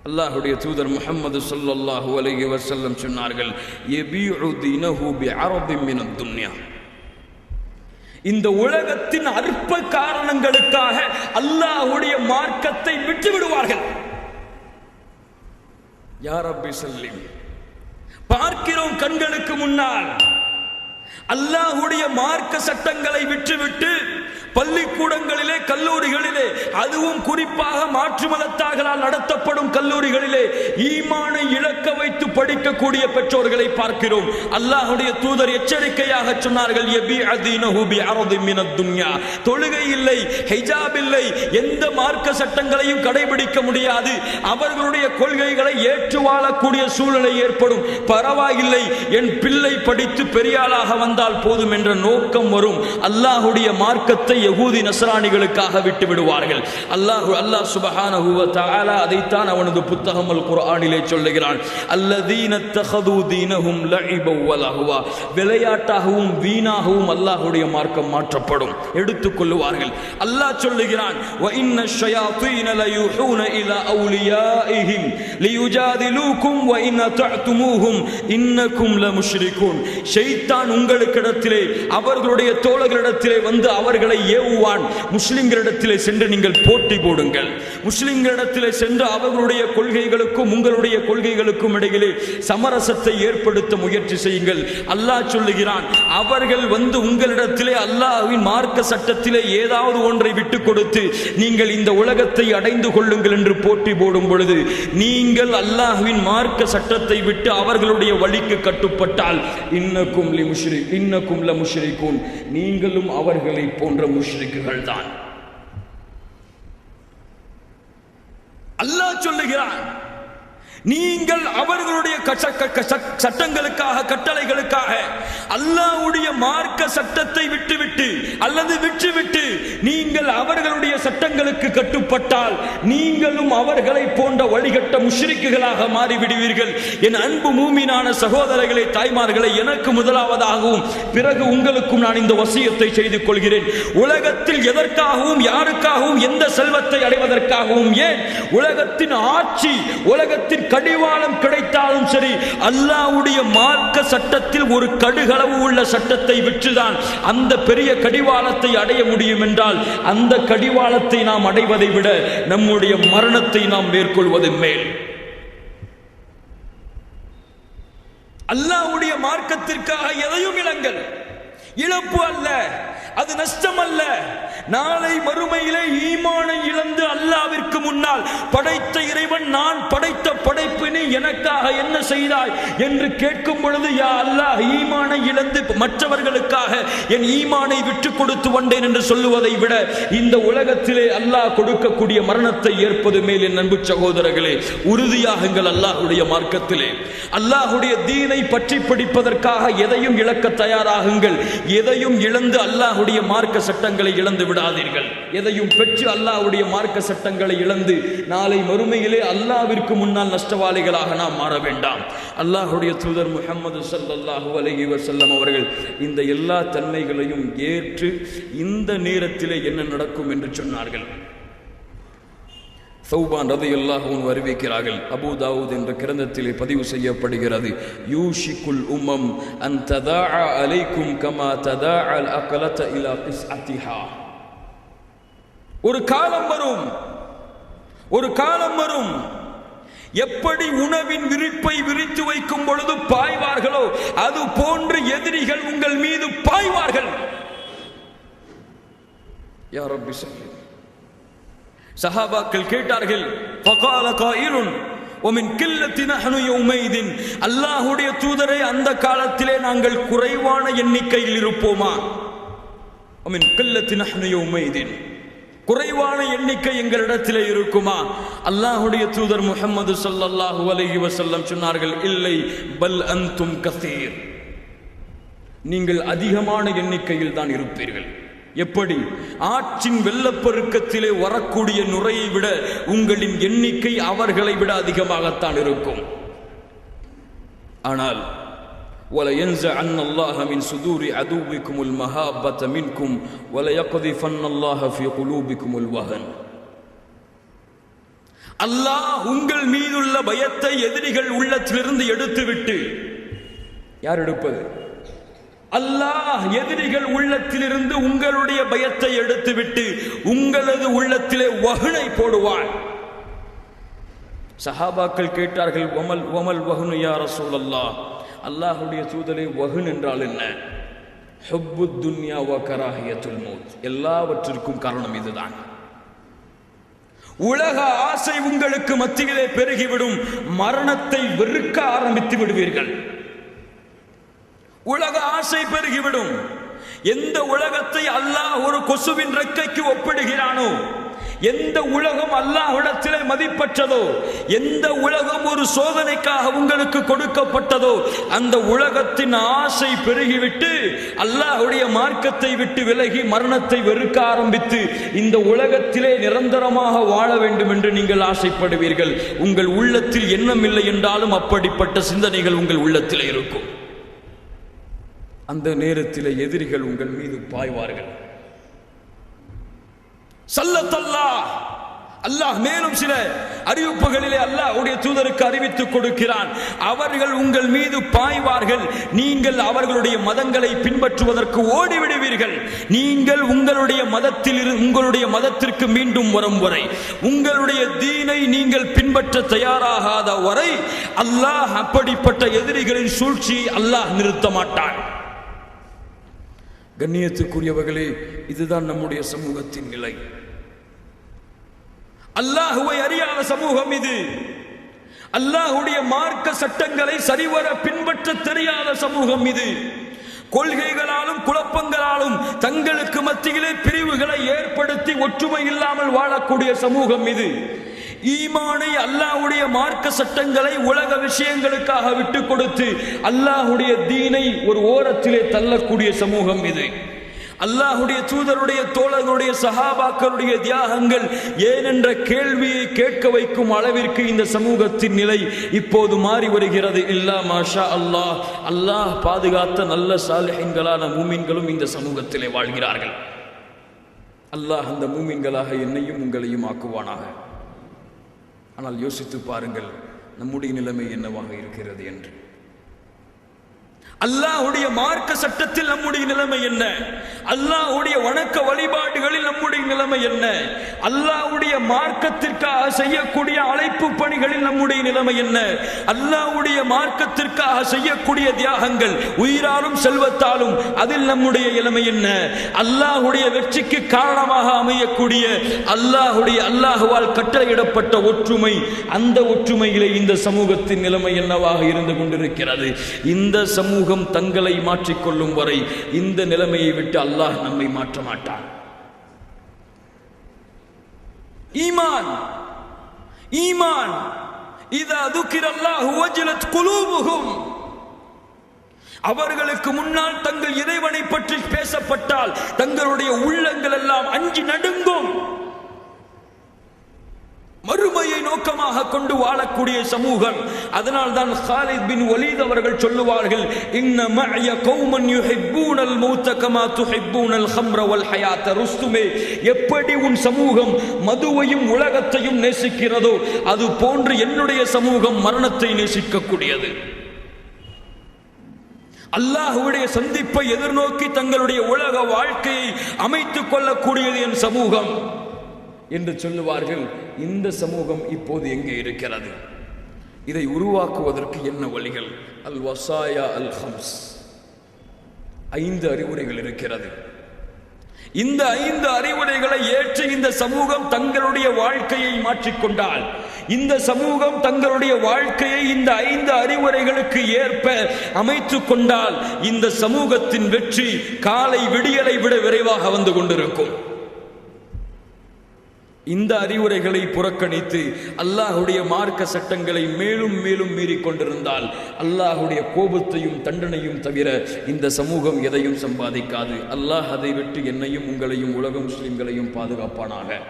அல்லாஹ்வுடைய தூதர் முஹம்மது ஸல்லல்லாஹு அலைஹி வஸல்லம் சொன்னார்கள், யபீஉ தீனஹு பிஅரதின் மினத் துன்யா. இந்த உலகத்தின் அற்ப காரணங்களுக்காக அல்லாஹ்வுடைய மார்க்கத்தை விட்டு விடுவார்கள். யா ரப்பி ஸல்லிம். பார்க்கிறோம் கண்களுக்கு முன்னால் அல்லாஹ்வுடைய மார்க்க சட்டங்களை விட்டுவிட்டு பள்ளிக்கூடங்களிலே, கல்லூரிகளிலே, அதுவும் குறிப்பாக மாற்று மதத்தார்களால் நடத்தப்படும் கல்லூரிகளிலே ஈமானை இழக்க வைத்து படிக்கக்கூடிய பெற்றோர்களை பார்க்கிறோம். அல்லாஹ்வுடைய தூதர் எச்சரிக்கையாக சொன்னார்கள், யபீஅதீனஹு பிஅரதின் மினத் துன்யா. தொழுகை இல்லை, ஹிஜாப் இல்லை, எந்த மார்க்க சட்டங்களையும் கடைபிடிக்க முடியாது. அவர்களுடைய கொள்கைகளை ஏற்று வாழக்கூடிய சூழ்நிலை ஏற்படும். பரவாயில்லை, என் பிள்ளை படித்து பெரியாளாக வந்தால் போதும் என்ற நோக்கம் வரும். அல்லாஹ்வுடைய மார்க்கத்தை யகூதி நஸ்ரானிகளுக்காக விட்டு விடுவார்கள். அல்லாஹ் சுப்ஹானஹு வ தஆலா அதைத்தான் அவனது புத்தகம் அல் குர்ஆனிலே சொல்லுகிறான். அல்லதீன தഖது தீனஹும் லஇபன் வ லஹ்வா. விளையாட்டாகவும் வீணாகவும் அல்லாஹ்வுடைய மார்க்கம் மாற்றப்படும், எடுத்துக் கொள்வார்கள். அல்லாஹ் சொல்லுகிறான், வ இன்ன ஷயாத்தீன லயூஹூன இலா அவுலியாஇஹிம் லியுஜாதிலூக்கும் வ இன் தஅதுமூஹும் இன்னக்கும் லமுஷ்ரிகூன். ஷைத்தான் உங்களுக்கிடத்திலே, அவர்களுடைய தோழர்களிடத்திலே வந்து அவர்களை ஏவுவான். முஸ்லிம்களிடத்திலே சென்று நீங்கள் போட்டி போடுங்கள். முஸ்லிம்களிடத்திலே சென்று அவர்களுடைய கொள்கைகளுக்கும் உங்களுடைய கொள்கைகளுக்கும் இடையிலே சமரசத்தை ஏற்படுத்த முயற்சி செய்யுங்கள். அல்லாஹ் சொல்லுகிறான், அவர்கள் வந்து உங்களிடத்திலே அல்லாஹ்வின் மார்க்க சட்டத்திலே ஏதாவது ஒன்றை விட்டு கொடுத்து நீங்கள் இந்த உலகத்தை அடைந்து கொள்ளுங்கள் என்று போட்டி போடும் பொழுது நீங்கள் அல்லாஹ்வின் மார்க்க சட்டத்தை விட்டு அவர்களுடைய வழிக்கு கட்டுப்பட்டால் இன்னக்கும் லமுஷ்ரிகூன், நீங்களும் அவர்களை போன்ற முஷ்ரிக்குகள் தான். அல்லாஹ் சொல்லுகிறான், நீங்கள் அவர்களுடைய சட்டங்களுக்காக, கட்டளைகளுக்காக அல்லாஹ்வுடைய மார்க்க சட்டத்தை விட்டுவிட்டு அல்லது விட்டுவிட்டு நீங்கள் அவர்களுடைய சட்டங்களுக்கு கட்டுப்பட்டால் நீங்களும் அவர்களை போன்ற வழிகட்ட முஷ்ரிக்குகளாக மாறிவிடுவீர்கள். என் அன்பு மூமினான சகோதரர்களே, தாய்மார்களே, எனக்கு முதலாவதாகவும் பிறகு உங்களுக்கும் நான் இந்த வசியத்தை செய்து கொள்கிறேன். உலகத்தில் எதற்காகவும், யாருக்காகவும், எந்த செல்வத்தை அடைவதற்காகவும், ஏன் உலகத்தின் ஆட்சி, உலகத்தின் கடிவாளம் கிடைத்தாலும் சரி, அல்லாஹ்வுடைய மார்க்க சட்டத்தில் ஒரு கடுகளவு உள்ள சட்டத்தை விற்றுதான் அந்த பெரிய கடிவாளத்தை அடைய முடியும் என்றால் அந்த கடிவாளத்தை நாம் அடைவதை விட நம்முடைய மரணத்தை நாம் மேற்கொள்வது மேல். அல்லாஹ்வுடைய மார்க்கத்திற்காக எதையும் இழங்கள். இழப்பு அல்ல, அது நஷ்டம் அல்ல. நாளை மறுமையிலே ஈமானை இழந்து அல்லாஹ்விற்கு முன்னால் படைத்த இறைவன், நான் படைத்த படைப்பினை எனக்காக என்ன செய்தாய் என்று கேட்கும் பொழுது, யா அல்லாஹ், ஈமானை இழந்து மற்றவர்களுக்காக என் ஈமானை விட்டு கொடுத்து வந்தேன் என்று சொல்லுவதை விட இந்த உலகத்திலே அல்லாஹ் கொடுக்கக்கூடிய மரணத்தை ஏற்பது மேல். என் அன்பு சகோதரர்களே, உறுதியாகுங்கள் அல்லாஹ்வுடைய மார்க்கத்திலே. அல்லாஹ்வுடைய தீனை பற்றி படிப்பதற்காக எதையும் இழக்க தயாராகுங்கள். எதையும் இழந்து அல்லாஹ்வுடைய மார்க்க சட்டங்களை இழந்து விடாதீர்கள். எதையும் பெற்று அல்லாஹ்வுடைய மார்க்க சட்டங்களை இழந்து நாளை மறுமையிலே அல்லாஹ்விற்கு முன்னால் நஷ்டவாளிகளாக நாம் மாற வேண்டாம். அல்லாஹ்வுடைய தூதர் முஹம்மது ஸல்லல்லாஹு அலைஹி வஸல்லம் அவர்கள் இந்த எல்லா தன்மைகளையும் ஏற்று இந்த நேரத்திலே என்ன நடக்கும் என்று சொன்னார்கள். சௌபான் ரலியல்லாஹு அன்ஹு அறிவிக்கிறார்கள், அபூ தாவூத் என்ற கிரந்தத்திலே பதிவு செய்யப்படுகிறது, யூஷிகுல் உம்மம் அன் ததாஅ அலைக்கும் கமா ததாஅல் அக்லத இலா கிஸ்அத்திஹா. ஒரு காலம் வரும், எப்படி உணவின் விரிப்பை விரித்து வைக்கும் பொழுது பாய்வார்களோ அது போன்று எதிரிகள் உங்கள் மீது பாய்வார்கள். யா ரப்பி ஸல்லி. சஹாபாக்கள் கேட்டார்கள், ஃபகால காயிலுன் வமின் கில்லத்தி நஹ்னு யௌமைதின். அல்லாஹ்வுடைய தூதரே, அந்த காலத்திலே நாங்கள் குறைவான எண்ணிக்கையில் இருப்போமா? வமின் கில்லத்தி நஹ்னு யௌமைதின், குறைவான எண்ணிக்கை எங்களிடத்திலே இருக்குமா? அல்லாஹ்வுடைய தூதர் முஹம்மது ஸல்லல்லாஹு அலைஹி வஸல்லம் சொன்னார்கள், இல்லை, பல் அன்தும் கஸீர், நீங்கள் அதிகமான எண்ணிக்கையில் தான் இருப்பீர்கள். எப்படி? ஆற்றின் வெள்ளப்பெருக்கத்திலே வரக்கூடிய நுரையை விட உங்களின் எண்ணிக்கை அவர்களை விட அதிகமாகத்தான் இருக்கும். ஆனால் وَلَيَنْزَعَنَّ اللَّهَ مِنْ صُدُورِ عَدُوِّكُمُ الْمَهَابَّةَ مِنْكُمْ وَلَيَقْذِفَنَّ اللَّهَ فِي قُلُوبِكُمُ الْوَهْنَ. அல்லாஹ் உங்கள் மீதுள்ள பயத்தை எதிரிகள் உள்ளத்திலிருந்து எடுத்துவிட்டு, யார் எடுப்பது? அல்லாஹ் எதிரிகள் உள்ளத்திலிருந்து உங்களுடைய பயத்தை எடுத்துவிட்டு உங்களது உள்ளத்திலே வஹ்னை போடுவான். சஹாபாக்கள் கேட்டார்கள், வமல் வஹ்னு யா ரசூலல்லாஹ், அல்லாஹ்வுடைய தூதரே வஹ்ன் என்றால் என்ன? ஹுப்புத் துன்யா வ கராஹியத்துல் மௌத், எல்லாவற்றிற்கும் காரணம் இதுதான். உலக ஆசை உங்களுக்கு மத்தியிலே பெருகிவிடும், மரணத்தை வெறுக்க ஆரம்பித்து விடுவீர்கள். உலக ஆசை பெருகிவிடும். எந்த உலகத்தை அல்லாஹ் ஒரு கொசுவின் ரெக்கைக்கு ஒப்பிடுகிறானோ, எந்த உலகம் அல்லாஹ்விடத்திலே மதிப்பற்றதோ, எந்த உலகம் ஒரு சோதனைக்காக உங்களுக்கு கொடுக்கப்பட்டதோ, அந்த உலகத்தின் ஆசை பெருகிவிட்டு அல்லாஹ்வுடைய மார்க்கத்தை விட்டு விலகி மரணத்தை வெறுக்க ஆரம்பித்து இந்த உலகத்திலே நிரந்தரமாக வாழ வேண்டும் என்று நீங்கள் ஆசைப்படுவீர்கள். உங்கள் உள்ளத்தில் எண்ணம் இல்லை என்றாலும் அப்படிப்பட்ட சிந்தனைகள் உங்கள் உள்ளத்திலே இருக்கும். அந்த நேரத்தில் எதிரிகள் உங்கள் மீது பாய்வார்கள். அல்லாஹ் மேலும் சில அறிவிப்புகளிலே அல்லாஹ்வுடைய தூதருக்கு அறிவித்துக் கொடுக்கிறான். அவர்கள் உங்கள் மீது பாய்வார்கள், நீங்கள் அவர்களுடைய மதங்களை பின்பற்றுவதற்கு ஓடிவிடுவீர்கள். நீங்கள் உங்களுடைய மதத்திற்கு மீண்டும் வரும் வரை, உங்களுடைய தீனை நீங்கள் பின்பற்ற தயாராகாத வரை அல்லாஹ் அப்படிப்பட்ட எதிரிகளின் சூழ்ச்சியை அல்லாஹ் நிறுத்த மாட்டான். கண்ணியத்துக்குரியவர்களே, இதுதான் நம்முடைய சமூகத்தின் நிலை. அல்லாஹுவை அறியாத சமூகம் இது. அல்லாஹுடைய மார்க்க சட்டங்களை சரிவர பின்பற்ற தெரியாத சமூகம் இது. கொள்கைகளாலும் குழப்பங்களாலும் தங்களுக்கு மத்தியிலே பிரிவுகளை ஏற்படுத்தி ஒற்றுமை இல்லாமல் வாழக்கூடிய சமூகம் இது. ஈமானை, அல்லாஹ்வுடைய மார்க்க சட்டங்களை உலக விஷயங்களுக்காக விட்டு கொடுத்து அல்லாஹ்வுடைய தீனை ஒரு ஓரத்திலே தள்ளக்கூடிய சமூகம் இது. அல்லாஹ்வுடைய தூதருடைய தோழர்களுடைய சஹாபாக்களுடைய தியாகங்கள் ஏன் என்ற கேள்வியை கேட்க வைக்கும் அளவிற்கு இந்த சமூகத்தின் நிலை இப்போது மாறி வருகிறது. இல்லா மாஷா அல்லாஹ், அல்லாஹ் பாதுகாத்த நல்ல சாலிஹீன்களான மூமின்களும் இந்த சமூகத்திலே வாழ்கிறார்கள். அல்லாஹ் அந்த மூமின்களாக என்னையும் உங்களையும் ஆக்குவானாக. ஆனால் யோசித்து பாருங்கள், நம்முடைய நிலைமை என்னவாக இருக்கிறது என்று. அல்லாஹ்வுடைய மார்க்க சட்டத்தில் நம்முடைய நிலைமை என்ன? அல்லாஹ்வுடைய வணக்க வழிபாடுகளில் நம்முடைய நிலைமை என்ன? அல்லாஹ்வுடைய மார்க்கத்திற்காக செய்யக்கூடிய அழைப்பு பணிகளில் நம்முடைய நிலைமை என்ன? அல்லாஹ்வுடைய மார்க்கத்திற்காக செய்யக்கூடிய தியாகங்கள், உயிராலும் செல்வத்தாலும், அதில் நம்முடைய நிலைமை என்ன? அல்லாஹ்வுடைய வெற்றிக்கு காரணமாக அமையக்கூடிய அல்லாஹ்வால் கட்டளையிடப்பட்ட ஒற்றுமை, அந்த ஒற்றுமையிலே இந்த சமூகத்தின் நிலைமை என்னவாக இருந்து கொண்டிருக்கிறது? இந்த சமூகம் தங்களை மாற்றிக்கொள்ளும் வரை இந்த நிலைமையை விட்டு அல்லாஹ் நம்மை மாற்ற மாட்டான். ஈமான் ஈமான் இதா துக்கிரல்லாஹு வஜலத் குலூபுஹும், அவர்களுக்கு முன்னால் தங்கள் இறைவனை பற்றி பேசப்பட்டால் தங்களுடைய உள்ளங்கள் எல்லாம் அஞ்சி நடுங்கும். மறுமையை நோக்கமாக கொண்டு வாழக்கூடிய சமூகம். அதனால் தான் காலித் பின் வலீத் அவர்கள் சொல்லுவார்கள், இன்ன மஅய கௌமன் யுஹிப்பூனல் மௌத கமா துஹிப்பூனல் ஹம்ர வல் ஹயாத. ருஸ்துமே, எப்படி உன் சமூகம் மதுவையும் உலகத்தையும் நேசிக்கிறதோ அது போன்று என்னுடைய சமூகம் மரணத்தை நேசிக்கக்கூடியது. அல்லாஹ்வுடைய சந்திப்பை எதிர்நோக்கி தங்களுடைய உலக வாழ்க்கையை அமைத்துக் கொள்ளக்கூடியது என் சமூகம் என்று சொல்லுவார்கள். இந்த சமூகம் இப்போது எங்கே இருக்கிறது? இதை உருவாக்குவதற்கு என்ன வழிகள்? அல் வசாயா அல் ஹம்ஸ், 5 அறிவுரைகள் இருக்கிறது. இந்த 5 அறிவுரைகளை ஏற்று இந்த சமூகம் தங்களுடைய வாழ்க்கையை மாற்றிக்கொண்டால், இந்த சமூகம் தங்களுடைய வாழ்க்கையை இந்த 5 அறிவுரைகளுக்கு ஏற்ப அமைத்துக் கொண்டால், இந்த சமூகத்தின் வெற்றி காலை விடியலை விட விரைவாக வந்து கொண்டிருக்கும். இந்த அறிவுரைகளை புறக்கணித்து அல்லாஹ்வுடைய மார்க்க சட்டங்களை மேலும் மேலும் மீறிக் கொண்டிருந்தால் அல்லாஹ்வுடைய கோபத்தையும் தண்டனையும் தவிர இந்த சமூகம் எதையும் சம்பாதிக்காது. அல்லாஹ் அதை விட்டு என்னையும் உங்களையும் உலக முஸ்லிம்களையும் பாதுகாப்பானாக.